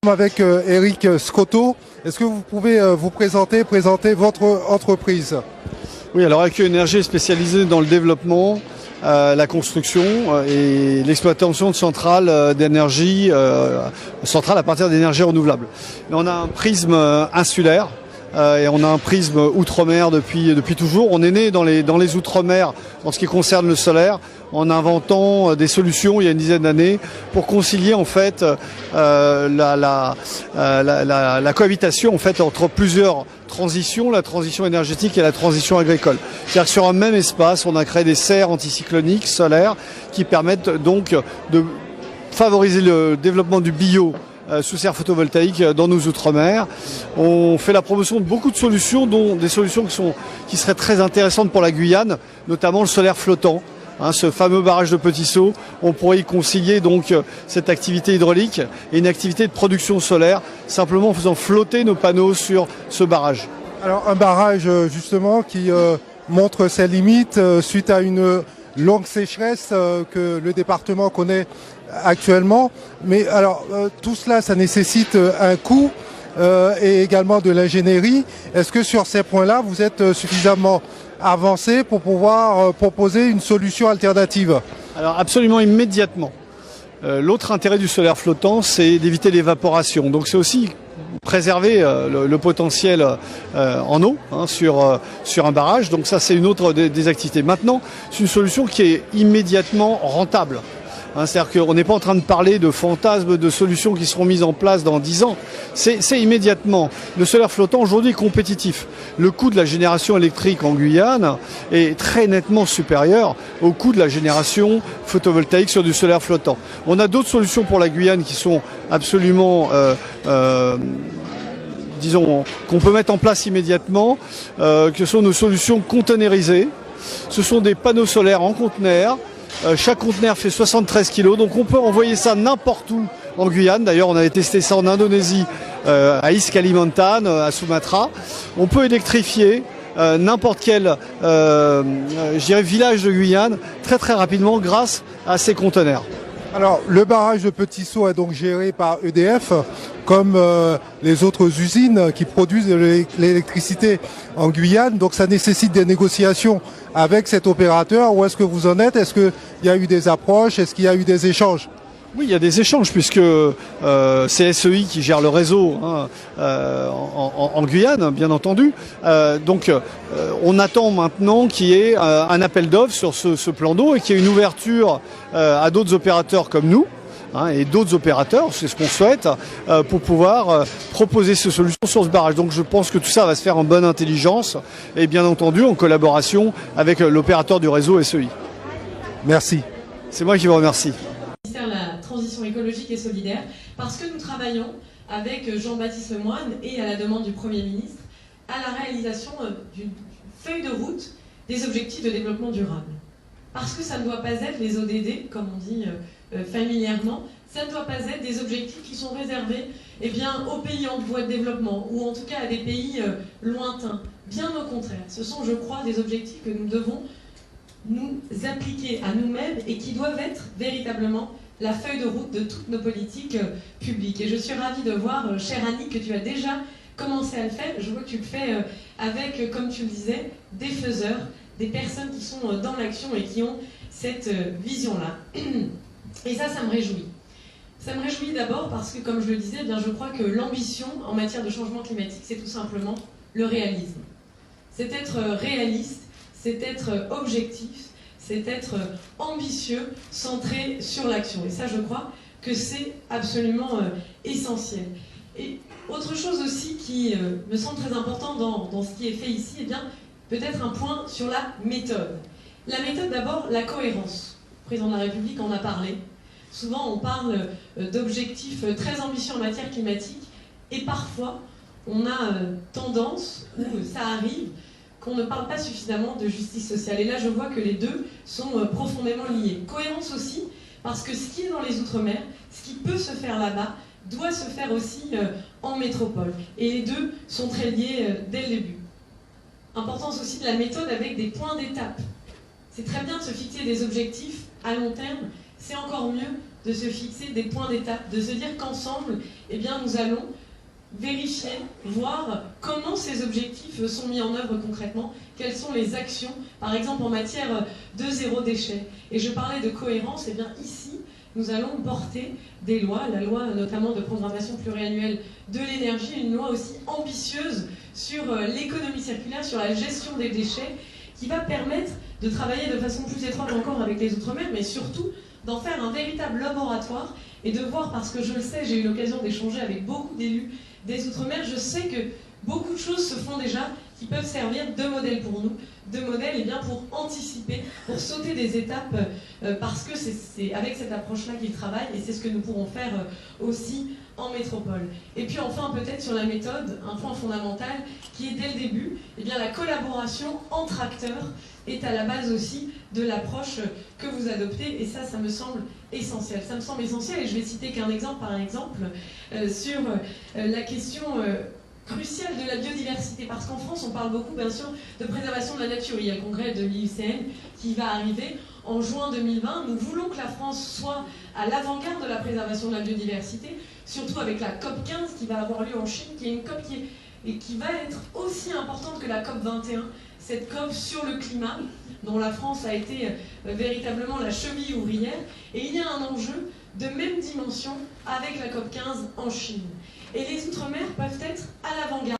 Avec Eric Scotto. Est-ce que vous pouvez vous présenter votre entreprise? Oui, alors AQ Énergie est spécialisée dans le développement, la construction et l'exploitation de centrales d'énergie, centrales à partir d'énergie renouvelable. Mais on a un prisme insulaire et on a un prisme outre-mer depuis toujours. On est né dans les outre-mer en ce qui concerne le solaire, en inventant des solutions il y a une dizaine d'années pour concilier en fait la cohabitation en fait entre plusieurs transitions, la transition énergétique et la transition agricole. C'est-à-dire que sur un même espace, on a créé des serres anticycloniques solaires qui permettent donc de favoriser le développement du bio sous serre photovoltaïque dans nos outre-mer. On fait la promotion de beaucoup de solutions, dont des solutions qui seraient très intéressantes pour la Guyane, notamment le solaire flottant. Ce fameux barrage de Petit Saut, on pourrait y concilier donc cette activité hydraulique et une activité de production solaire, simplement en faisant flotter nos panneaux sur ce barrage. Alors un barrage justement qui montre ses limites suite à une longue sécheresse que le département connaît actuellement. Mais alors tout cela, ça nécessite un coût et également de l'ingénierie. Est-ce que sur ces points-là, vous êtes suffisamment avancé pour pouvoir proposer une solution alternative? Alors absolument immédiatement. L'autre intérêt du solaire flottant, c'est d'éviter l'évaporation. Donc c'est aussi préserver le potentiel en eau sur un barrage. Donc ça, c'est une autre des activités. Maintenant, c'est une solution qui est immédiatement rentable. C'est-à-dire qu'on n'est pas en train de parler de fantasmes, de solutions qui seront mises en place dans 10 ans. C'est immédiatement. Le solaire flottant aujourd'hui est compétitif. Le coût de la génération électrique en Guyane est très nettement supérieur au coût de la génération photovoltaïque sur du solaire flottant. On a d'autres solutions pour la Guyane qui sont absolument disons, qu'on peut mettre en place immédiatement, que sont nos solutions containerisées. Ce sont des panneaux solaires en conteneur. Chaque conteneur fait 73 kg, donc on peut envoyer ça n'importe où en Guyane. D'ailleurs, on avait testé ça en Indonésie, à East Kalimantan, à Sumatra. On peut électrifier n'importe quel village de Guyane très très rapidement grâce à ces conteneurs. Alors, le barrage de Petit Saut est donc géré par EDF, comme les autres usines qui produisent de l'électricité en Guyane. Donc, ça nécessite des négociations avec cet opérateur. Où est-ce que vous en êtes? Est-ce qu'il y a eu des approches? Est-ce qu'il y a eu des échanges? Oui, il y a des échanges puisque c'est SEI qui gère le réseau en Guyane, bien entendu. Donc on attend maintenant qu'il y ait un appel d'offres sur ce plan d'eau et qu'il y ait une ouverture à d'autres opérateurs comme nous. Et d'autres opérateurs, c'est ce qu'on souhaite, pour pouvoir proposer ces solutions sur ce barrage. Donc je pense que tout ça va se faire en bonne intelligence et bien entendu en collaboration avec l'opérateur du réseau SEI. Merci. C'est moi qui vous remercie. La transition écologique et solidaire, parce que nous travaillons avec Jean-Baptiste Lemoyne et à la demande du Premier ministre à la réalisation d'une feuille de route des objectifs de développement durable. Parce que ça ne doit pas être les ODD, comme on dit familièrement, ça ne doit pas être des objectifs qui sont réservés aux pays en voie de développement, ou en tout cas à des pays lointains. Bien au contraire, ce sont, je crois, des objectifs que nous devons nous appliquer à nous-mêmes et qui doivent être véritablement la feuille de route de toutes nos politiques publiques. Et je suis ravie de voir, chère Annie, que tu as déjà commencé à le faire. Je vois que tu le fais avec, comme tu le disais, des faiseurs, des personnes qui sont dans l'action et qui ont cette vision-là. Et ça me réjouit. Ça me réjouit d'abord parce que, comme je le disais, je crois que l'ambition en matière de changement climatique, c'est tout simplement le réalisme. C'est être réaliste, c'est être objectif, c'est être ambitieux, centré sur l'action. Et ça, je crois que c'est absolument essentiel. Et autre chose aussi qui me semble très important dans ce qui est fait ici, peut-être un point sur la méthode. La méthode, d'abord, la cohérence. Le président de la République en a parlé. Souvent, on parle d'objectifs très ambitieux en matière climatique et parfois, on a tendance, ou ça arrive, qu'on ne parle pas suffisamment de justice sociale. Et là, je vois que les deux sont profondément liés. Cohérence aussi, parce que ce qui est dans les Outre-mer, ce qui peut se faire là-bas, doit se faire aussi en métropole. Et les deux sont très liés dès le début. Importance aussi de la méthode avec des points d'étape. C'est très bien de se fixer des objectifs à long terme, c'est encore mieux de se fixer des points d'étape, de se dire qu'ensemble, eh bien, nous allons vérifier, voir comment ces objectifs sont mis en œuvre concrètement, quelles sont les actions, par exemple en matière de zéro déchet. Et je parlais de cohérence, et bien ici, nous allons porter des lois, la loi notamment de programmation pluriannuelle de l'énergie, une loi aussi ambitieuse sur l'économie circulaire, sur la gestion des déchets, qui va permettre de travailler de façon plus étroite encore avec les Outre-mer, mais surtout d'en faire un véritable laboratoire et de voir, parce que je le sais, j'ai eu l'occasion d'échanger avec beaucoup d'élus des Outre-mer, je sais que beaucoup de choses se font déjà qui peuvent servir de modèle pour nous, de modèle eh bien, pour anticiper, pour sauter des étapes, parce que c'est avec cette approche-là qu'ils travaillent et c'est ce que nous pourrons faire aussi en métropole. Et puis enfin, peut-être sur la méthode, un point fondamental qui est dès le début, eh bien, la collaboration entre acteurs est à la base aussi de l'approche que vous adoptez, et ça me semble essentiel. Ça me semble essentiel, et je vais citer qu'un exemple par exemple, sur la question cruciale de la biodiversité, parce qu'en France, on parle beaucoup, bien sûr, de préservation de la nature. Il y a le congrès de l'IUCN qui va arriver en juin 2020. Nous voulons que la France soit à l'avant-garde de la préservation de la biodiversité, surtout avec la COP 15 qui va avoir lieu en Chine, qui est une COP qui va être aussi importante que la COP 21, cette COP sur le climat, dont la France a été véritablement la cheville ouvrière. Et il y a un enjeu de même dimension avec la COP 15 en Chine. Et les Outre-mer peuvent être à l'avant-garde.